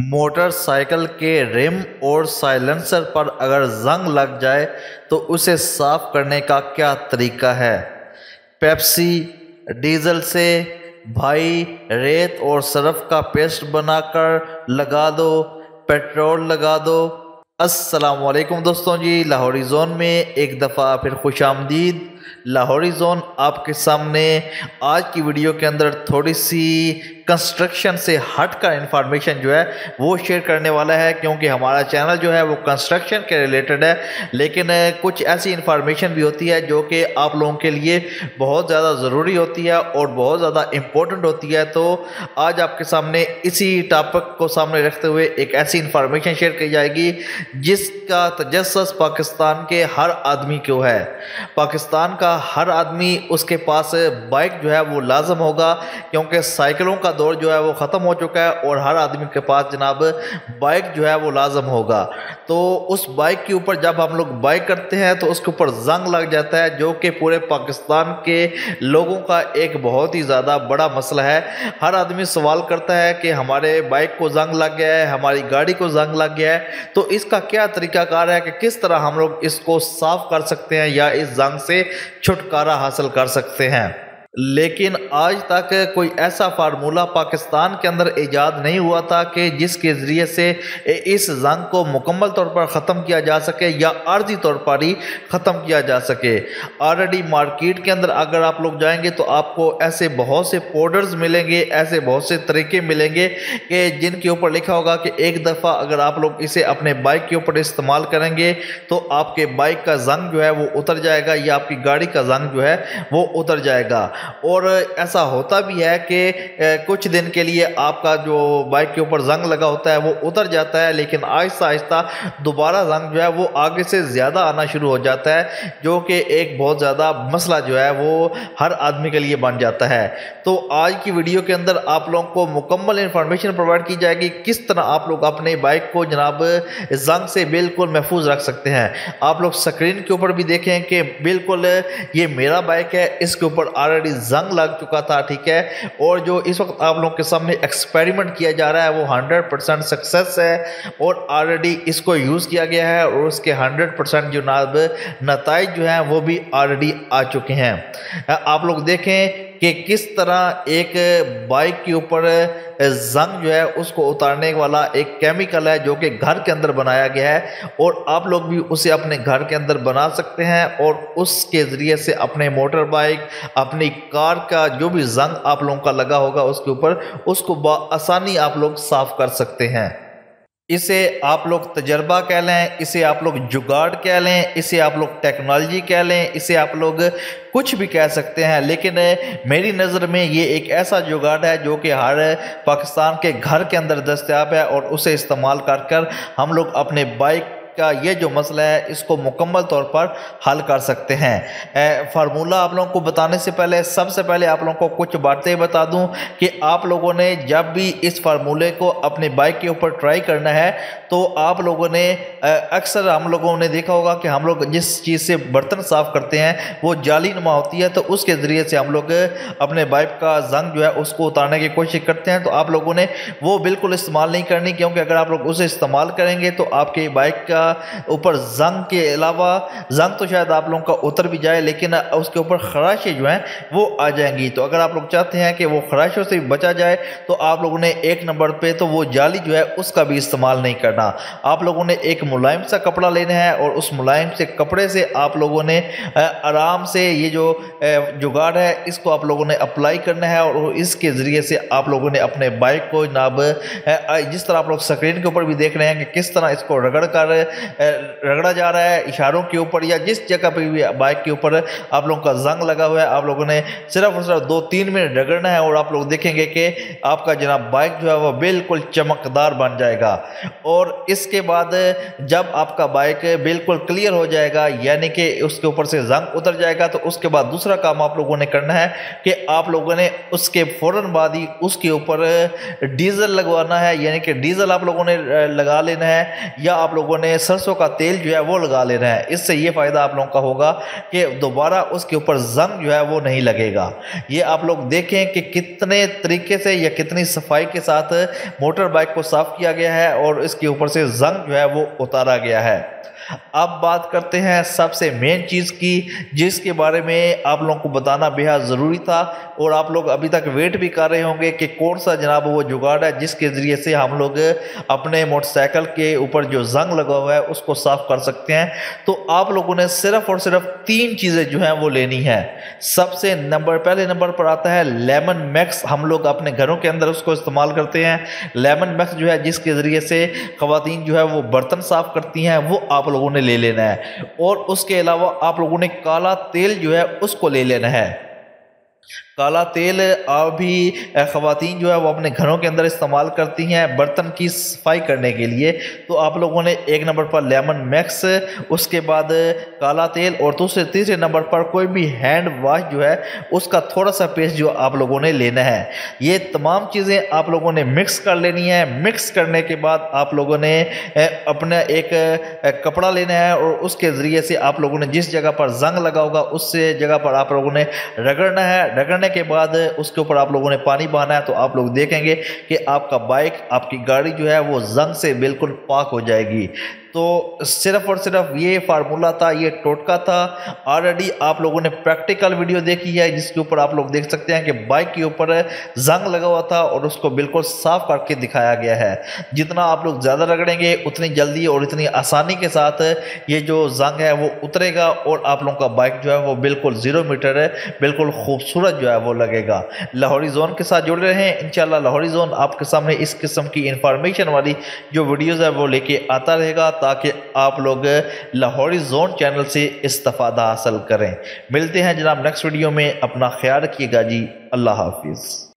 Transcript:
Motorcycle के rim और silencer पर अगर जंग लग जाए तो उसे साफ करने का क्या तरीका है। पेप्सी, डीजल से भाई रेत और सरफ का पेस्ट बनाकर लगा दो, पेट्रोल लगा दो। अस्सलाम वालेकुम दोस्तों जी, लाहौरी जोन में एक दफ़ा फिर खुश आमदीद। लाहौरी जोन आपके सामने आज की वीडियो के अंदर थोड़ी सी कंस्ट्रक्शन से हट कर इंफॉर्मेशन जो है वो शेयर करने वाला है, क्योंकि हमारा चैनल जो है वो कंस्ट्रक्शन के रिलेटेड है, लेकिन कुछ ऐसी इंफॉर्मेशन भी होती है जो कि आप लोगों के लिए बहुत ज़्यादा ज़रूरी होती है और बहुत ज़्यादा इम्पोर्टेंट होती है। तो आज आपके सामने इसी टॉपिक को सामने रखते हुए एक ऐसी इंफॉर्मेशन शेयर की जाएगी जिसका तजस्सुस पाकिस्तान के हर आदमी को है। पाकिस्तान का हर आदमी उसके पास बाइक जो है वो लाजम होगा, क्योंकि साइकिलों का दौर जो है वो ख़त्म हो चुका है और हर आदमी के पास जनाब बाइक जो है वो लाजम होगा। तो उस बाइक के ऊपर जब हम लोग बाइक करते हैं तो उसके ऊपर जंग लग जाता है, जो कि पूरे पाकिस्तान के लोगों का एक बहुत ही ज़्यादा बड़ा मसला है। हर आदमी सवाल करता है कि हमारे बाइक को जंग लग गया है, हमारी गाड़ी को जंग लग गया है, तो इसका क्या तरीकाकार है कि किस तरह हम लोग इसको साफ कर सकते हैं या इस जंग से छुटकारा हासिल कर सकते हैं। लेकिन आज तक कोई ऐसा फार्मूला पाकिस्तान के अंदर ईजाद नहीं हुआ था कि जिसके ज़रिए से इस जंग को मुकम्मल तौर पर ख़त्म किया जा सके या आर्जी तौर पर ही ख़त्म किया जा सके। ऑलरेडी मार्केट के अंदर अगर आप लोग जाएंगे तो आपको ऐसे बहुत से पाउडर्स मिलेंगे, ऐसे बहुत से तरीके मिलेंगे कि जिनके ऊपर लिखा होगा कि एक दफ़ा अगर आप लोग इसे अपने बाइक के ऊपर इस्तेमाल करेंगे तो आपके बाइक का जंग जो है वो उतर जाएगा या आपकी गाड़ी का जंग जो है वो उतर जाएगा। और ऐसा होता भी है कि कुछ दिन के लिए आपका जो बाइक के ऊपर जंग लगा होता है वो उतर जाता है, लेकिन आहिस्ता आहिस्ता दोबारा जंग जो है वो आगे से ज़्यादा आना शुरू हो जाता है, जो कि एक बहुत ज़्यादा मसला जो है वो हर आदमी के लिए बन जाता है। तो आज की वीडियो के अंदर आप लोगों को मुकम्मल इंफॉर्मेशन प्रोवाइड की जाएगी किस तरह आप लोग अपने बाइक को जनाब जंग से बिल्कुल महफूज रख सकते हैं। आप लोग स्क्रीन के ऊपर भी देखें कि बिल्कुल ये मेरा बाइक है, इसके ऊपर ऑलरेडी जंग लग चुका था, ठीक है। और जो इस वक्त आप लोगों के सामने एक्सपेरिमेंट किया जा रहा है वो 100% सक्सेस है और ऑलरेडी इसको यूज़ किया गया है और उसके 100% जो नताइज जो हैं वो भी ऑलरेडी आ चुके हैं। आप लोग देखें कि किस तरह एक बाइक के ऊपर जंग जो है उसको उतारने वाला एक केमिकल है जो कि घर के अंदर बनाया गया है, और आप लोग भी उसे अपने घर के अंदर बना सकते हैं और उसके ज़रिए से अपने मोटर बाइक, अपनी कार का जो भी जंग आप लोगों का लगा होगा उसके ऊपर उसको बआसानी आप लोग साफ कर सकते हैं। इसे आप लोग तजर्बा कह लें, इसे आप लोग जुगाड़ कह लें, इसे आप लोग टेक्नोलॉजी कह लें, इसे आप लोग कुछ भी कह सकते हैं, लेकिन मेरी नज़र में ये एक ऐसा जुगाड़ है जो कि हर पाकिस्तान के घर के अंदर दस्तयाब है और उसे इस्तेमाल कर कर हम लोग अपने बाइक का ये जो मसला है इसको मुकम्मल तौर पर हल कर सकते हैं। फार्मूला आप लोगों को बताने से पहले सबसे पहले आप लोगों को कुछ बातें बता दूं कि आप लोगों ने जब भी इस फार्मूले को अपने बाइक के ऊपर ट्राई करना है तो आप लोगों ने अक्सर हम लोगों ने देखा होगा कि हम लोग जिस चीज़ से बर्तन साफ़ करते हैं वो जाली नुमा होती है, तो उसके ज़रिए से हम लोग अपने बाइक का जंग जो है उसको उतारने की कोशिश करते हैं। तो आप लोगों ने वो बिल्कुल इस्तेमाल नहीं करनी, क्योंकि अगर आप लोग उसे इस्तेमाल करेंगे तो आपके बाइक का ऊपर जंग के अलावा जंग तो शायद आप लोगों का उतर भी जाए लेकिन उसके ऊपर खराशें जो हैं वो आ जाएंगी। तो अगर आप लोग चाहते हैं कि वो खराशों से बचा जाए तो आप लोगों ने एक नंबर पे तो वो जाली जो है उसका भी इस्तेमाल नहीं करना। आप लोगों ने एक मुलायम सा कपड़ा लेना है और उस मुलायम से कपड़े से आप लोगों ने आराम से ये जो जुगाड़ है इसको आप लोगों ने अप्लाई करना है और इसके ज़रिए से आप लोगों ने अपने बाइक को जनाब जिस तरह आप लोग स्क्रीन के ऊपर भी देख रहे हैं कि किस तरह इसको रगड़ा जा रहा है इशारों के ऊपर, या जिस जगह पर भी बाइक के ऊपर आप लोगों का जंग लगा हुआ है आप लोगों ने सिर्फ और सिर्फ 2-3 मिनट रगड़ना है और आप लोग देखेंगे कि आपका जनाब बाइक जो है वह बिल्कुल चमकदार बन जाएगा। और इसके बाद जब आपका बाइक बिल्कुल क्लियर हो जाएगा यानी कि उसके ऊपर से जंग उतर जाएगा, तो उसके बाद दूसरा काम आप लोगों ने करना है कि आप लोगों ने उसके फ़ौरन बाद ही उसके ऊपर डीजल लगवाना है, यानी कि डीजल आप लोगों ने लगा लेना है, या आप लोगों ने सरसों का तेल जो है वो लगा लेना है। इससे ये फ़ायदा आप लोगों का होगा कि दोबारा उसके ऊपर जंग जो है वो नहीं लगेगा। ये आप लोग देखें कि कितने तरीके से या कितनी सफाई के साथ मोटर बाइक को साफ़ किया गया है और इसके ऊपर से जंग जो है वो उतारा गया है। अब बात करते हैं सबसे मेन चीज़ की, जिसके बारे में आप लोगों को बताना बेहद ज़रूरी था और आप लोग अभी तक वेट भी कर रहे होंगे कि कौन सा जनाब वो जुगाड़ है जिसके ज़रिए से हम लोग अपने मोटरसाइकिल के ऊपर जो जंग लगा हुआ है उसको साफ़ कर सकते हैं। तो आप लोगों ने सिर्फ और सिर्फ 3 चीज़ें जो हैं वो लेनी है। सबसे पहले नंबर पर आता है लेमन मैक्स। हम लोग अपने घरों के अंदर उसको इस्तेमाल करते हैं। लेमन मैक्स जो है जिसके ज़रिए से ख़वातीन जो है वो बर्तन साफ़ करती हैं, वो आप लोगों ने ले लेना है। और उसके अलावा आप लोगों ने काला तेल जो है उसको ले लेना है। काला तेल अभी ख़वातीन जो है वो अपने घरों के अंदर इस्तेमाल करती हैं बर्तन की सफाई करने के लिए। तो आप लोगों ने 1 नंबर पर लेमन मैक्स, उसके बाद काला तेल और तीसरे नंबर पर कोई भी हैंड वॉश जो है उसका थोड़ा सा पेस्ट जो आप लोगों ने लेना है। ये तमाम चीज़ें आप लोगों ने मिक्स कर लेनी है। मिक्स करने के बाद आप लोगों ने अपना एक कपड़ा लेना है और उसके ज़रिए से आप लोगों ने जिस जगह पर जंग लगा होगा उस जगह पर आप लोगों ने रगड़ना है। रगड़ने के बाद उसके ऊपर आप लोगों ने पानी बहाना है। तो आप लोग देखेंगे कि आपका बाइक, आपकी गाड़ी जो है वो जंग से बिल्कुल पाक हो जाएगी। तो सिर्फ और सिर्फ ये फार्मूला था, ये टोटका था। ऑलरेडी आप लोगों ने प्रैक्टिकल वीडियो देखी है जिसके ऊपर आप लोग देख सकते हैं कि बाइक के ऊपर जंग लगा हुआ था और उसको बिल्कुल साफ करके दिखाया गया है। जितना आप लोग ज़्यादा रगड़ेंगे उतनी जल्दी और इतनी आसानी के साथ ये जो जंग है वो उतरेगा और आप लोगों का बाइक जो है वो बिल्कुल 0 मीटर बिल्कुल खूबसूरत जो है वो लगेगा। लाहौरी जोन के साथ जुड़े रहें। इंशाल्लाह लाहौरी जोन आपके सामने इस किस्म की इंफॉर्मेशन वाली जो वीडियोज़ है वो लेके आता रहेगा ताकि आप लोग लाहौरी जोन चैनल से इस्तिफादा हासिल करें। मिलते हैं जनाब नेक्स्ट वीडियो में। अपना ख्याल रखिएगा जी। अल्लाह हाफिज़।